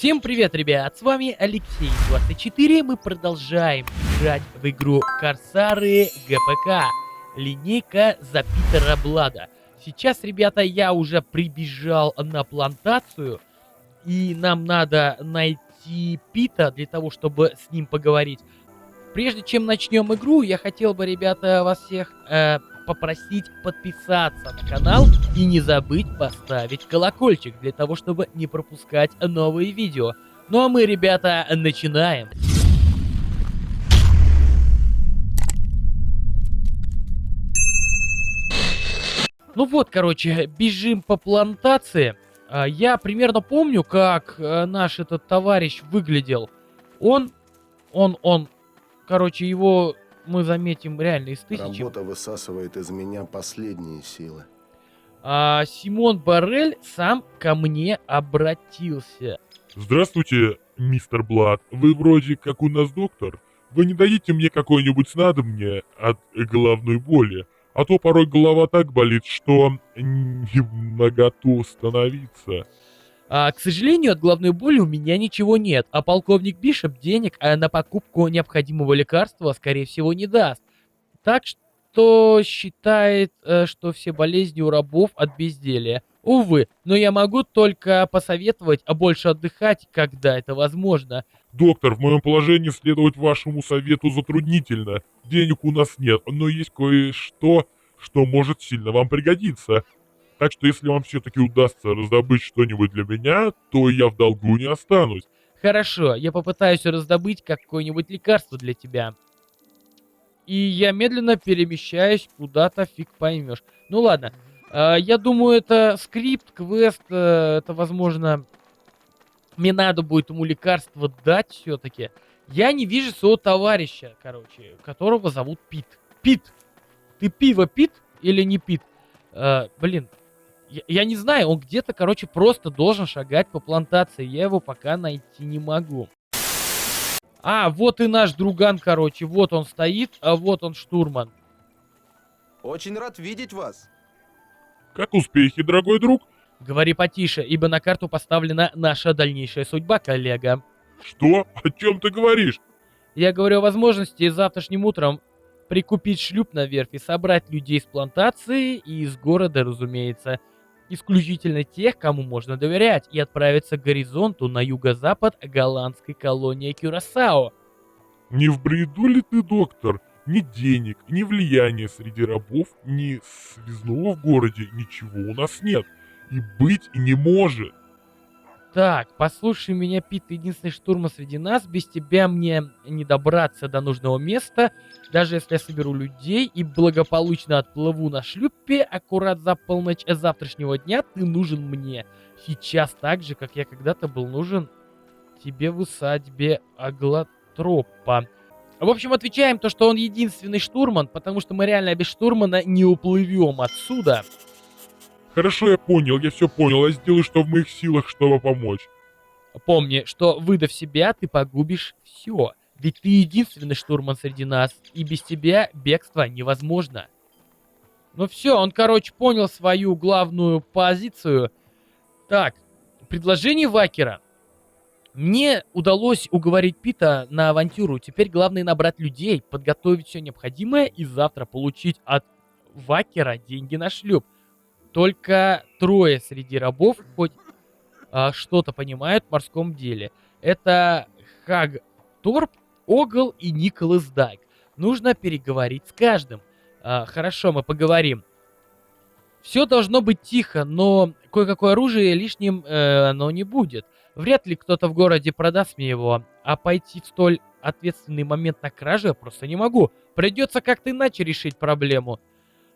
Всем привет, ребят, с вами Алексей24, мы продолжаем играть в игру Корсары ГПК, линейка за Питера Блада. Сейчас, ребята, я уже прибежал на плантацию, и нам надо найти Пита для того, чтобы с ним поговорить. Прежде чем начнем игру, я хотел бы, ребята, вас всех попросить подписаться на канал и не забыть поставить колокольчик для того, чтобы не пропускать новые видео. Ну а мы, ребята, начинаем. Ну вот, короче, бежим по плантации. Я примерно помню, как наш этот товарищ выглядел. Короче, его мы заметим реально из тысячи. Работа высасывает из меня последние силы. Симон Боррель сам ко мне обратился. Здравствуйте, мистер Блад. Вы вроде как у нас доктор. Вы не дадите мне какое-нибудь снадобье от головной боли? А то порой голова так болит, что не могу становиться. К сожалению, от головной боли у меня ничего нет, а полковник Бишоп денег на покупку необходимого лекарства, скорее всего, не даст. Так что считает, что все болезни у рабов от безделия. Увы, но я могу только посоветовать больше отдыхать, когда это возможно. Доктор, в моем положении следовать вашему совету затруднительно. Денег у нас нет, но есть кое-что, что может сильно вам пригодиться. Так что если вам все-таки удастся раздобыть что-нибудь для меня, то я в долгу не останусь. Хорошо, я попытаюсь раздобыть какое-нибудь лекарство для тебя. И я медленно перемещаюсь куда-то, фиг поймешь. Ну ладно, я думаю, это скрипт, квест, это возможно... Мне надо будет ему лекарство дать все-таки. Я не вижу своего товарища, короче, которого зовут Пит. Пит! Ты пиво пит или не пит? Блин, я не знаю, он где-то, короче, просто должен шагать по плантации. Я его пока найти не могу. Вот и наш друган, короче. Вот он стоит, а вот он штурман. Очень рад видеть вас. Как успехи, дорогой друг? Говори потише, ибо на карту поставлена наша дальнейшая судьба, коллега. Что? О чем ты говоришь? Я говорю о возможности завтрашним утром прикупить шлюп на верфи, собрать людей с плантации и из города, разумеется. Исключительно тех, кому можно доверять, и отправиться к горизонту на юго-запад голландской колонии Кюрасао. Не в бреду ли ты, доктор? Ни денег, ни влияния среди рабов, ни связного в городе, ничего у нас нет. И быть и не может. Так, послушай меня, Пит, ты единственный штурман среди нас. Без тебя мне не добраться до нужного места. Даже если я соберу людей и благополучно отплыву на шлюпе аккурат за полночь завтрашнего дня, ты нужен мне. Сейчас так же, как я когда-то был нужен тебе в усадьбе Аглотропа. В общем, отвечаем то, что он единственный штурман, потому что мы реально без штурмана не уплывем отсюда. Хорошо, я все понял, я сделаю, что в моих силах, чтобы помочь. Помни, что выдав себя, ты погубишь все. Ведь ты единственный штурман среди нас, и без тебя бегство невозможно. Ну все, он, короче, понял свою главную позицию. Так, предложение Вакера. Мне удалось уговорить Пита на авантюру. Теперь главное набрать людей, подготовить все необходимое и завтра получить от Вакера деньги на шлюп. Только трое среди рабов хоть что-то понимают в морском деле. Это Хаг Торп, Огл и Николас Дайк. Нужно переговорить с каждым. Хорошо, мы поговорим. Все должно быть тихо, но кое-какое оружие лишним оно не будет. Вряд ли кто-то в городе продаст мне его, а пойти в столь ответственный момент на кражу я просто не могу. Придется как-то иначе решить проблему.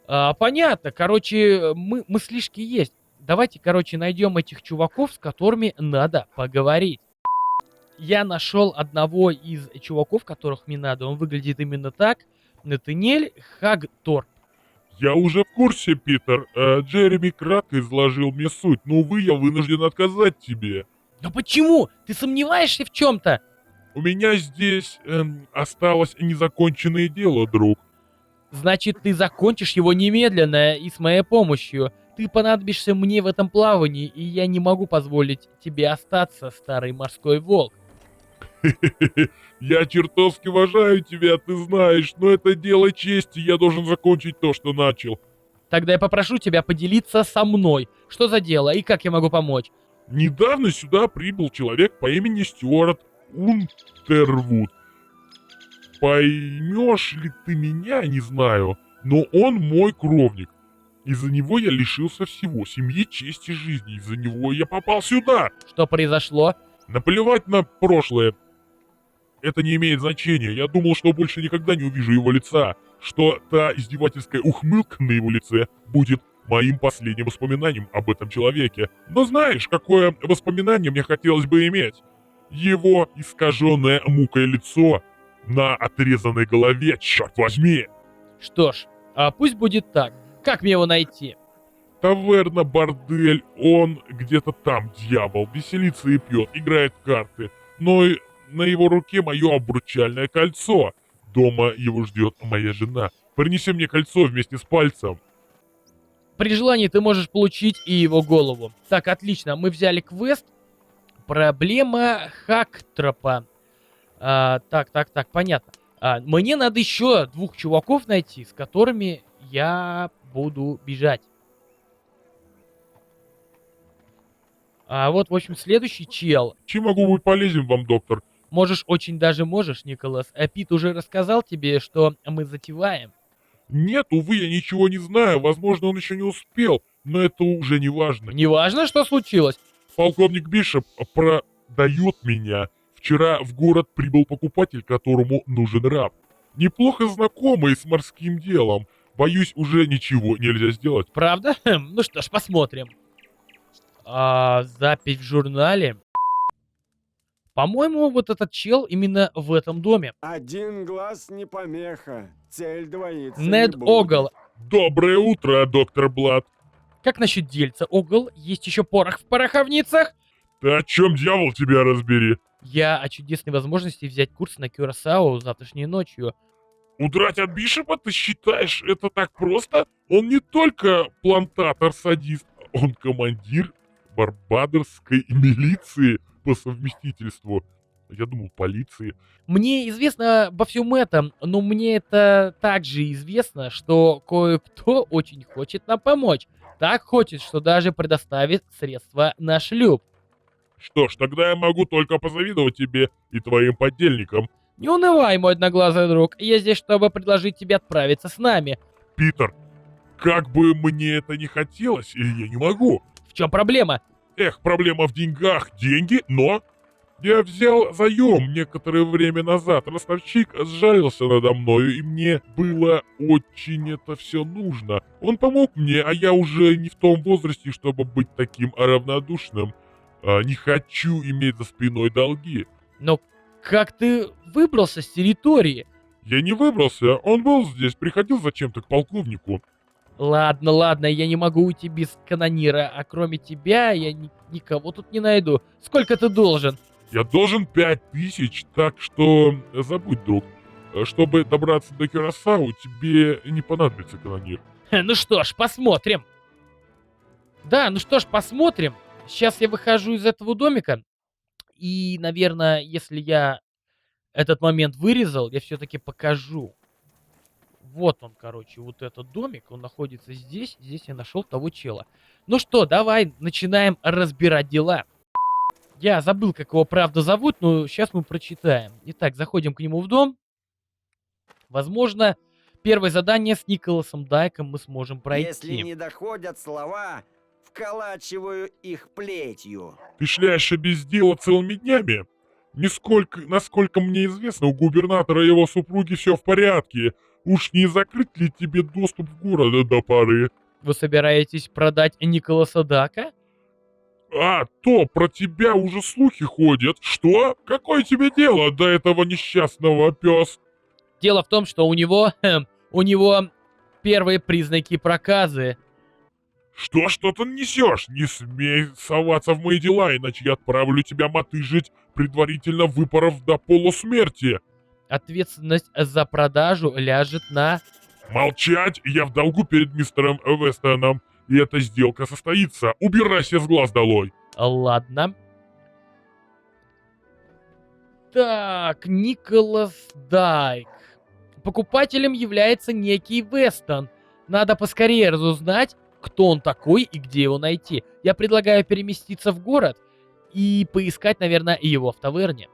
Понятно, короче, мыслишки есть. Давайте, короче, найдем этих чуваков, с которыми надо поговорить. Я нашел одного из чуваков, которых мне надо. Он выглядит именно так. Натаниэль Хагторп. Я уже в курсе, Питер. Джереми кратко изложил мне суть, но, увы, я вынужден отказать тебе. Но почему? Ты сомневаешься в чем-то? У меня здесь осталось незаконченное дело, друг. Значит, ты закончишь его немедленно и с моей помощью. Ты понадобишься мне в этом плавании, и я не могу позволить тебе остаться, старый морской волк. Я чертовски уважаю тебя, ты знаешь, но это дело чести, я должен закончить то, что начал. Тогда я попрошу тебя поделиться со мной. Что за дело и как я могу помочь? Недавно сюда прибыл человек по имени Стюарт Унтервуд. Поймешь ли ты меня, не знаю, но он мой кровник. Из-за него я лишился всего, семьи, чести, жизни. Из-за него я попал сюда. Что произошло? Наплевать на прошлое. Это не имеет значения. Я думал, что больше никогда не увижу его лица. Что та издевательская ухмылка на его лице будет моим последним воспоминанием об этом человеке. Но знаешь, какое воспоминание мне хотелось бы иметь? Его искаженное мукой лицо на отрезанной голове, черт возьми! Что ж, пусть будет так. Как мне его найти? Таверна, бордель, он где-то там, дьявол, веселится и пьет, играет в карты. Но и на его руке мое обручальное кольцо. Дома его ждет моя жена. Принеси мне кольцо вместе с пальцем. При желании ты можешь получить и его голову. Так, отлично, мы взяли квест. Проблема Хактропа. Так, понятно. Мне надо еще 2 чуваков найти, с которыми я буду бежать. Вот, в общем, следующий чел. Чем могу быть полезен вам, доктор? Можешь, очень даже можешь, Николас. Пит уже рассказал тебе, что мы затеваем. Нет, увы, я ничего не знаю. Возможно, он еще не успел, но это уже не важно. Неважно, что случилось. Полковник Бишоп продает меня. Вчера в город прибыл покупатель, которому нужен раб. Неплохо знакомый с морским делом. Боюсь, уже ничего нельзя сделать. Правда? Ну что ж, посмотрим. Запись в журнале. По-моему, вот этот чел именно в этом доме. Один глаз не помеха, цель двоится Нед не будет. Огл. Доброе утро, доктор Блад. Как насчет дельца, Огл? Есть еще порох в пороховницах? Ты о чем, дьявол, тебя разбери? Я о чудесной возможности взять курс на Кюрасао завтрашней ночью. Удрать от Бишопа, ты считаешь, это так просто? Он не только плантатор-садист, он командир барбадосской милиции по совместительству. Я думал, полиции. Мне известно обо всем этом, но мне это также известно, что кое-кто очень хочет нам помочь. Так хочет, что даже предоставит средства на шлюп. Что ж, тогда я могу только позавидовать тебе и твоим подельникам. Не унывай, мой одноглазый друг, я здесь, чтобы предложить тебе отправиться с нами. Питер, как бы мне это не хотелось, я не могу. В чем проблема? Эх, проблема в деньгах. Деньги, но... Я взял заем некоторое время назад. Ростовщик сжалился надо мною, и мне было очень это все нужно. Он помог мне, а я уже не в том возрасте, чтобы быть таким равнодушным. Не хочу иметь за спиной долги. Но как ты выбрался с территории? Я не выбрался, он был здесь, приходил зачем-то к полковнику. Ладно, я не могу уйти без канонира, а кроме тебя я никого тут не найду. Сколько ты должен? Я должен 5000, так что забудь, друг. Чтобы добраться до Кюрасао, тебе не понадобится канонир. Ну что ж, посмотрим. Да, ну что ж, посмотрим. Сейчас я выхожу из этого домика. И, наверное, если я этот момент вырезал, я все-таки покажу. Вот он, короче, вот этот домик. Он находится здесь. Здесь я нашел того чела. Ну что, давай начинаем разбирать дела. Я забыл, как его правда зовут, но сейчас мы прочитаем. Итак, заходим к нему в дом. Возможно, первое задание с Николасом Дайком мы сможем пройти. Если не доходят слова, вколачиваю их плетью. Ты шляешься без дела целыми днями? Насколько мне известно, у губернатора и его супруги все в порядке. Уж не закрыть ли тебе доступ в город до поры? Вы собираетесь продать Николаса Дака? То про тебя уже слухи ходят. Что? Какое тебе дело до этого несчастного, пес? Дело в том, что у него первые признаки проказы. Что ты несешь? Не смей соваться в мои дела, иначе я отправлю тебя мотыжить, предварительно выпоров до полусмерти. Ответственность за продажу ляжет на... Молчать! Я в долгу перед мистером Вестоном. и эта сделка состоится. Убирайся с глаз долой. Ладно. Так, Николас Дайк. Покупателем является некий Вестон. Надо поскорее разузнать, кто он такой и где его найти. Я предлагаю переместиться в город и поискать, наверное, его в таверне.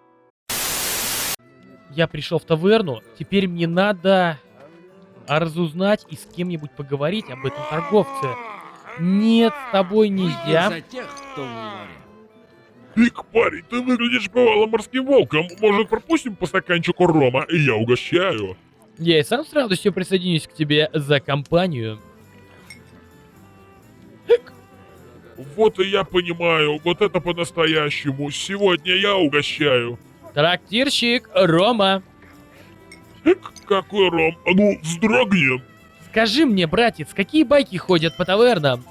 Я пришел в таверну, теперь мне надо разузнать и с кем-нибудь поговорить об этом торговце. Нет, с тобой нельзя. За тех, кто в море. Пик, парень, ты выглядишь бывалым морским волком. Может, пропустим по стаканчику рома, и я угощаю. Я и сам с радостью присоединюсь к тебе за компанию. Вот и я понимаю, вот это по-настоящему. Сегодня я угощаю. Трактирщик Рома. Какой ром? А ну, вздрогнем. Скажи мне, братец, какие байки ходят по тавернам?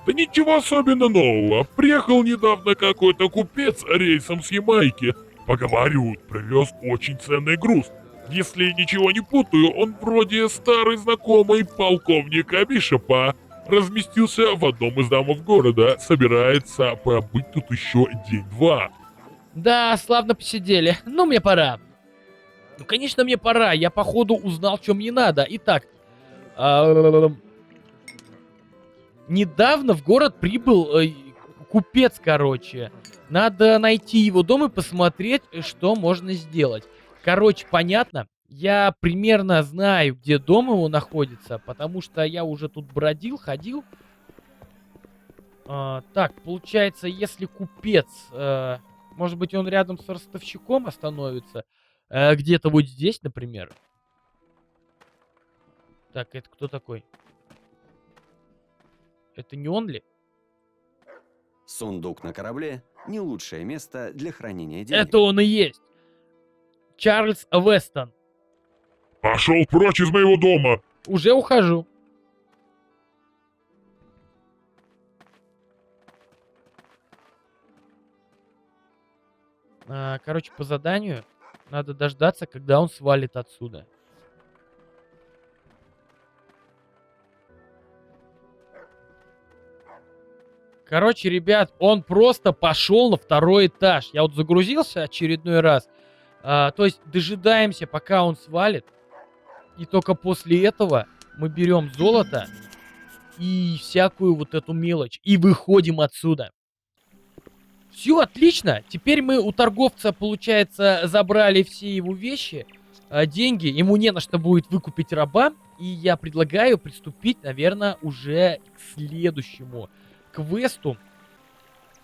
Да ничего особенно нового. Приехал недавно какой-то купец рейсом с Ямайки. Поговаривают, привез очень ценный груз. Если ничего не путаю, он вроде старый знакомый полковника Бишопа. Разместился в одном из домов города. Собирается пробыть тут еще день-два. Да, славно посидели. Ну, мне пора. Ну, конечно, мне пора. Я, походу, узнал, что мне надо. Итак, недавно в город прибыл купец, короче. Надо найти его дом и посмотреть, что можно сделать. Короче, понятно. Я примерно знаю, где дом его находится, потому что я уже тут бродил, ходил. Так, получается, если купец... может быть, он рядом с ростовщиком остановится? Где-то вот здесь, например. Так, это кто такой? Это не он ли? Сундук на корабле – не лучшее место для хранения денег. Это он и есть. Чарльз Вестон. Пошел прочь из моего дома. Уже ухожу. Короче, по заданию надо дождаться, когда он свалит отсюда. Короче, ребят, он просто пошел на второй этаж. Я вот загрузился очередной раз. То есть дожидаемся, пока он свалит. И только после этого мы берем золото и всякую вот эту мелочь. И выходим отсюда. Все, отлично. Теперь мы у торговца, получается, забрали все его вещи, деньги. Ему не на что будет выкупить раба. И я предлагаю приступить, наверное, уже к следующему квесту.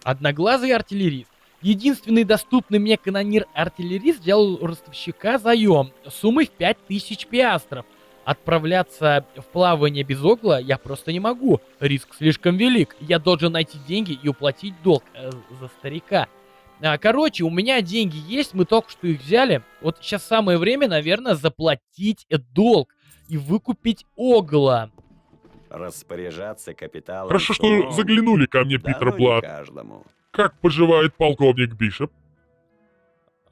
Одноглазый артиллерист. Единственный доступный мне канонир-артиллерист взял у ростовщика заем суммой в 5000 пиастров. Отправляться в плавание без огла я просто не могу. Риск слишком велик. Я должен найти деньги и уплатить долг за старика. Короче, у меня деньги есть, мы только что их взяли. Вот сейчас самое время, наверное, заплатить долг и выкупить огла. Распоряжаться капиталом. Хорошо, что сумом заглянули ко мне, дано Питер не Блад. каждому. Как поживает полковник Бишоп?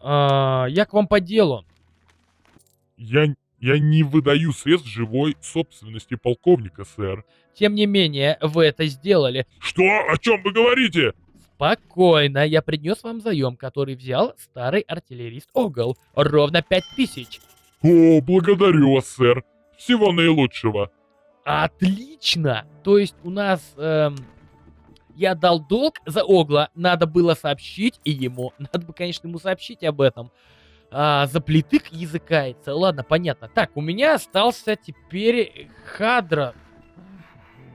Я к вам по делу. Я не выдаю средств живой собственности полковника, сэр. Тем не менее, вы это сделали. Что? О чем вы говорите? Спокойно, я принес вам заем, который взял старый артиллерист Огл. Ровно 5000. О, благодарю вас, сэр. Всего наилучшего. Отлично! То есть у нас... я дал долг за Огла, надо было сообщить и ему. Надо бы, конечно, ему сообщить об этом. Заплетык языкается. Ладно, понятно. Так, у меня остался теперь Хадра.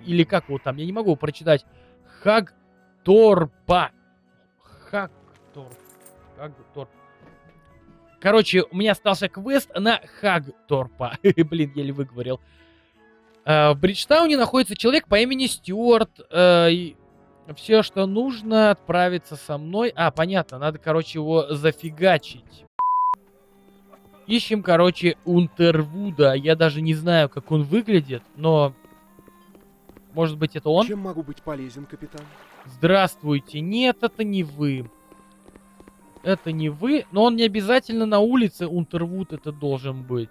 Или как его там, я не могу прочитать. Хагторпа. Хагторп. Короче, у меня остался квест на Хагторпа. Блин, еле выговорил. В Бриджтауне находится человек по имени Стюарт. Все, что нужно, отправиться со мной. Понятно, надо, короче, его зафигачить. Ищем, короче, Унтервуда. Я даже не знаю, как он выглядит, но... Может быть, это он? Чем могу быть полезен, капитан? Здравствуйте. Нет, это не вы. Это не вы. Но он не обязательно на улице Унтервуд это должен быть.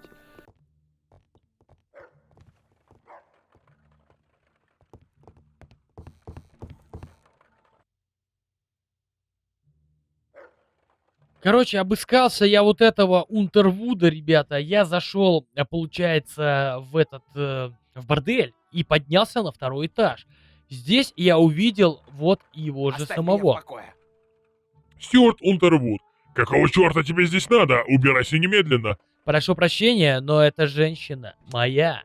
Короче, обыскался я вот этого Унтервуда, ребята. Я зашел, получается, в бордель и поднялся на 2-й этаж. Здесь я увидел вот его же самого. Стюарт Унтервуд, какого черта тебе здесь надо? Убирайся немедленно. Прошу прощения, но эта женщина моя.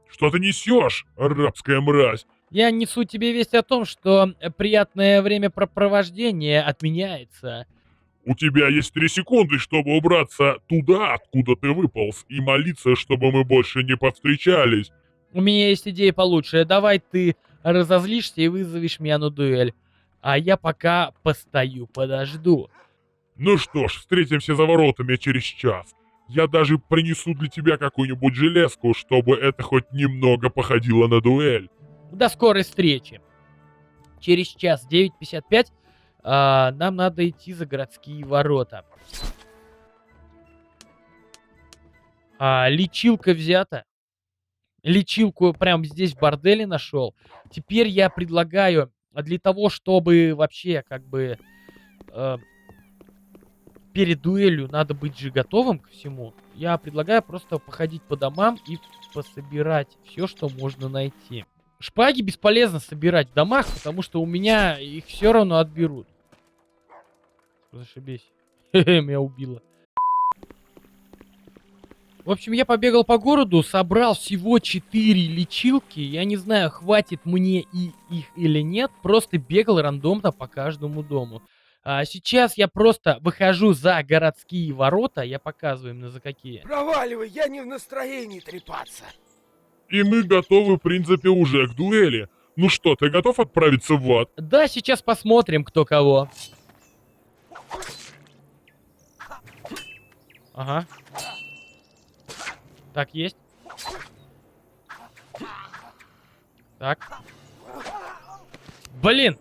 Что ты несешь, арабская мразь? Я несу тебе весть о том, что приятное времяпрепровождение отменяется. У тебя есть 3 секунды, чтобы убраться туда, откуда ты выполз, и молиться, чтобы мы больше не повстречались. У меня есть идея получше. Давай ты разозлишься и вызовешь меня на дуэль. А я пока постою, подожду. Ну что ж, встретимся за воротами через час. Я даже принесу для тебя какую-нибудь железку, чтобы это хоть немного походило на дуэль. До скорой встречи. Через час 9:55 нам надо идти за городские ворота. Лечилка взята. Лечилку прямо здесь в борделе нашел. Теперь я предлагаю, для того, чтобы вообще как бы перед дуэлью надо быть же готовым ко всему, я предлагаю просто походить по домам и пособирать все, что можно найти. Шпаги бесполезно собирать в домах, потому что у меня их все равно отберут. Зашибись. Меня убило. В общем, я побегал по городу, собрал всего 4 лечилки. Я не знаю, хватит мне и их или нет. Просто бегал рандомно по каждому дому. Сейчас я просто выхожу за городские ворота. Я показываю именно за какие. Проваливай, я не в настроении трепаться. И мы готовы, в принципе, уже к дуэли. Ну что, ты готов отправиться в ад? Да, сейчас посмотрим, кто кого. Ага. Так, есть. Так. Блин!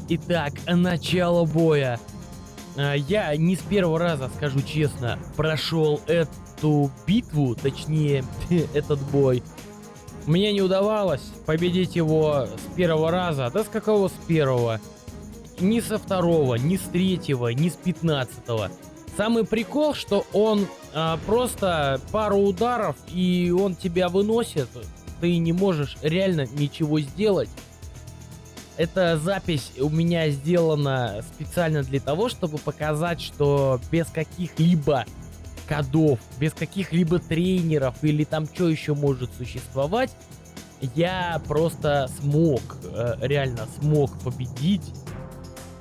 Итак, начало боя. Я не с первого раза, скажу честно, прошел эту битву, точнее, этот бой. Мне не удавалось победить его с первого раза. Да с какого с первого? Ни со второго, ни с третьего, ни с 15-го. Самый прикол, что он просто пару ударов, и он тебя выносит. Ты не можешь реально ничего сделать. Эта запись у меня сделана специально для того, чтобы показать, что без каких-либо кодов, без каких-либо тренеров или там что еще может существовать, я просто смог, реально смог победить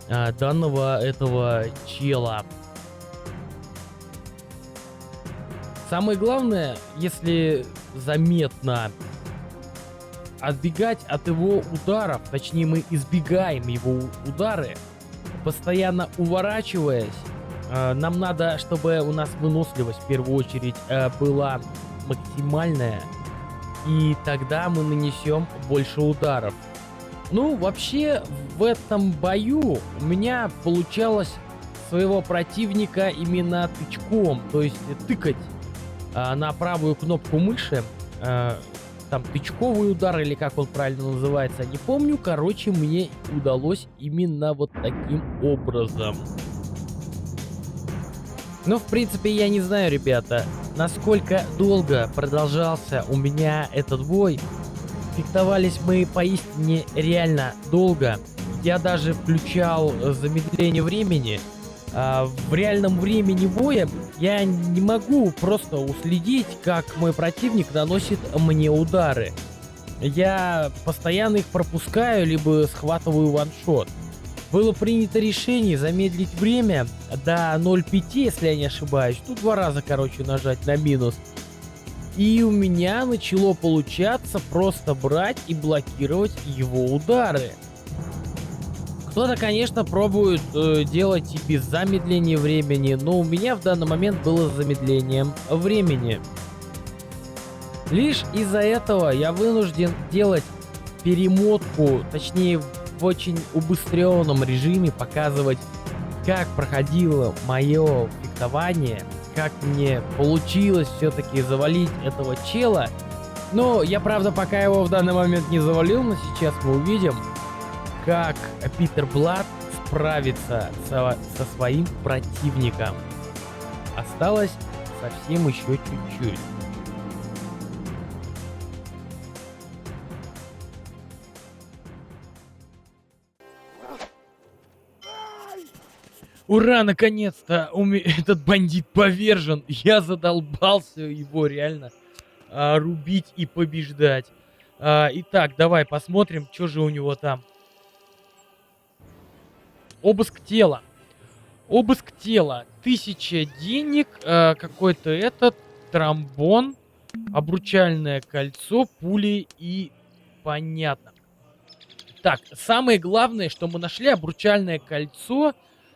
данного этого чела. Самое главное, если заметно, отбегать от его ударов, точнее мы избегаем его удары, постоянно уворачиваясь. Нам надо, чтобы у нас выносливость в первую очередь была максимальная, и тогда мы нанесем больше ударов. Ну, вообще, в этом бою у меня получалось своего противника именно тычком, то есть тыкать на правую кнопку мыши, там тычковый удар или как он правильно называется, не помню. Короче, мне удалось именно вот таким образом. Но, в принципе, я не знаю, ребята, насколько долго продолжался у меня этот бой. Фехтовались мы поистине реально долго. Я даже включал замедление времени. В реальном времени боя я не могу просто уследить, как мой противник наносит мне удары. Я постоянно их пропускаю, либо схватываю ваншот. Было принято решение замедлить время до 0.5, если я не ошибаюсь. Тут 2 раза, короче, нажать на минус. И у меня начало получаться просто брать и блокировать его удары. Кто-то, конечно, пробует делать и без замедления времени, но у меня в данный момент было замедлением времени. Лишь из-за этого я вынужден делать перемотку, точнее в очень убыстренном режиме показывать, как проходило мое фехтование, как мне получилось все-таки завалить этого чела. Но я, правда, пока его в данный момент не завалил, но сейчас мы увидим, как Питер Блад справится со своим противником. Осталось совсем еще чуть-чуть. Ура, наконец-то этот бандит повержен. Я задолбался его реально рубить и побеждать. Итак, давай посмотрим, что же у него там. Обыск тела. Обыск тела. 1000 денег, какой-то этот, тромбон, обручальное кольцо, пули и... Понятно. Так, самое главное, что мы нашли обручальное кольцо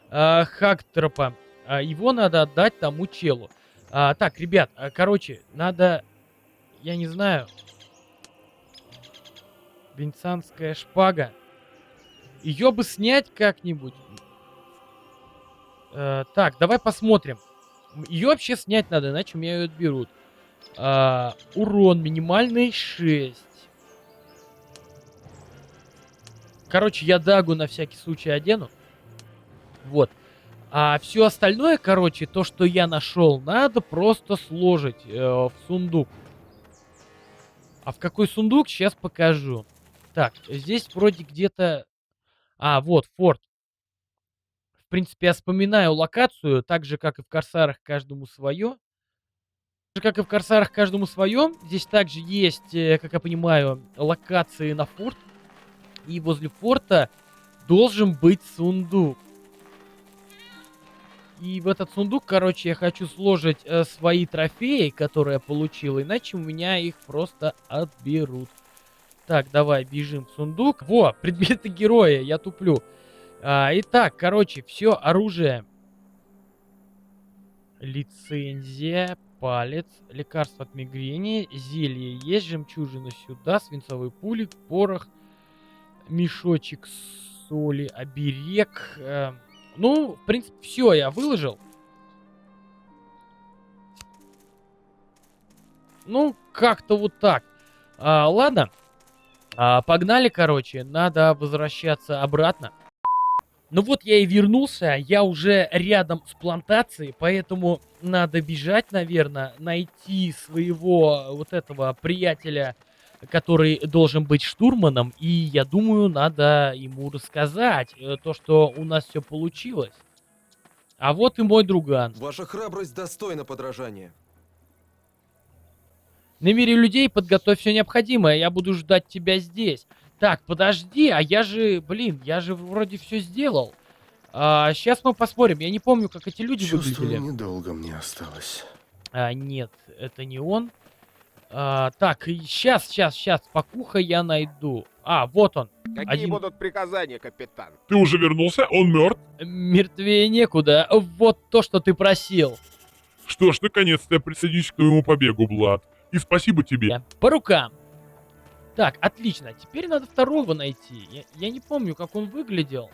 Хактропа. Его надо отдать тому челу. Так, ребят, короче, надо... Я не знаю. Венецианская шпага. Ее бы снять как-нибудь. Так, давай посмотрим. Ее вообще снять надо, иначе у меня ее отберут. Урон минимальный 6. Короче, я дагу на всякий случай одену. Вот. А все остальное, короче, то, что я нашел, надо просто сложить в сундук. А в какой сундук, сейчас покажу. Так, здесь вроде где-то... вот, форт. В принципе, я вспоминаю локацию, так же, как и в Корсарах, каждому свое. Так же, как и в Корсарах, каждому свое. Здесь также есть, как я понимаю, локации на форт. И возле форта должен быть сундук. И в этот сундук, короче, я хочу сложить свои трофеи, которые я получил, иначе у меня их просто отберут. Так, давай, бежим в сундук. Во, предметы героя, я туплю. Итак, короче, все оружие. Лицензия, палец, лекарство от мигрени, зелье есть, жемчужина сюда, свинцовый пулик, порох, мешочек соли, оберег. Ну, в принципе, все я выложил. Ну, как-то вот так. Ладно. Погнали, короче. Надо возвращаться обратно. Ну вот я и вернулся. Я уже рядом с плантацией. Поэтому надо бежать, наверное. Найти своего вот этого приятеля, который должен быть штурманом. И я думаю, надо ему рассказать то, что у нас все получилось. А вот и мой друган. Ваша храбрость достойна подражания. На мире людей подготовь все необходимое. Я буду ждать тебя здесь. Так, подожди, а я же, блин, я же вроде все сделал. Сейчас мы поспорим. Я не помню, как эти люди Чувствую, выглядели. недолго мне осталось. Нет, это не он. Так, сейчас, покуха я найду. Вот он. Какие будут приказания, капитан? Ты уже вернулся? Он мертв? Мертвее некуда. Вот то, что ты просил. Что ж, наконец-то я присоединюсь к твоему побегу, Блад. И спасибо тебе. По рукам. Так, отлично. Теперь надо второго найти. Я не помню, как он выглядел.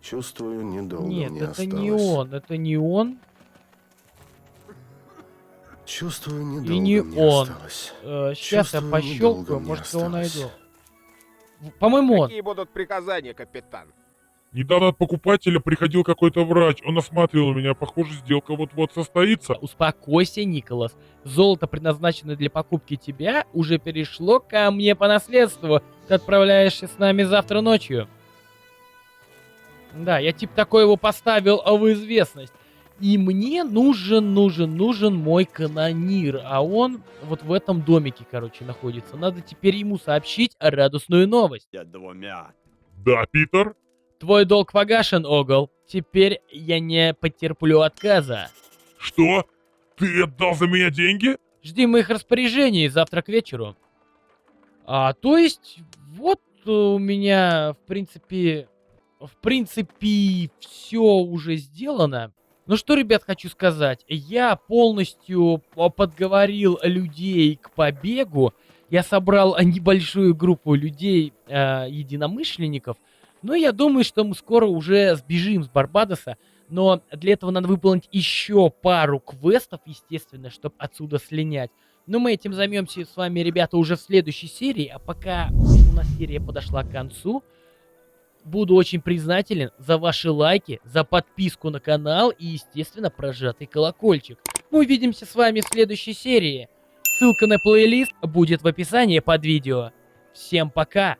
Чувствую, недолго Нет, мне это осталось. не он. Это не он. Чувствую, недолго И не мне он. осталось. Сейчас я Чувствую, пощелкаю, недолго мне может, его осталось. найду. По-моему, он. Какие будут приказания, капитан? Недавно от покупателя приходил какой-то врач. Он осматривал меня. Похоже, сделка вот-вот состоится. Успокойся, Николас. Золото, предназначенное для покупки тебя, уже перешло ко мне по наследству. Ты отправляешься с нами завтра ночью. Да, я типа такой его поставил в известность. И мне нужен мой канонир. А он вот в этом домике, короче, находится. Надо теперь ему сообщить радостную новость. Да, Питер? Твой долг погашен, Огл. Теперь я не потерплю отказа. Что? Ты отдал за меня деньги? Жди моих распоряжений завтра к вечеру. То есть, вот у меня, в принципе, все уже сделано. Ну что, ребят, хочу сказать. Я полностью подговорил людей к побегу. Я собрал небольшую группу людей, единомышленников. Но я думаю, что мы скоро уже сбежим с Барбадоса. Но для этого надо выполнить еще пару квестов, естественно, чтобы отсюда слинять. Но мы этим займемся с вами, ребята, уже в следующей серии. А пока у нас серия подошла к концу. Буду очень признателен за ваши лайки, за подписку на канал и, естественно, прожатый колокольчик. Мы увидимся с вами в следующей серии. Ссылка на плейлист будет в описании под видео. Всем пока!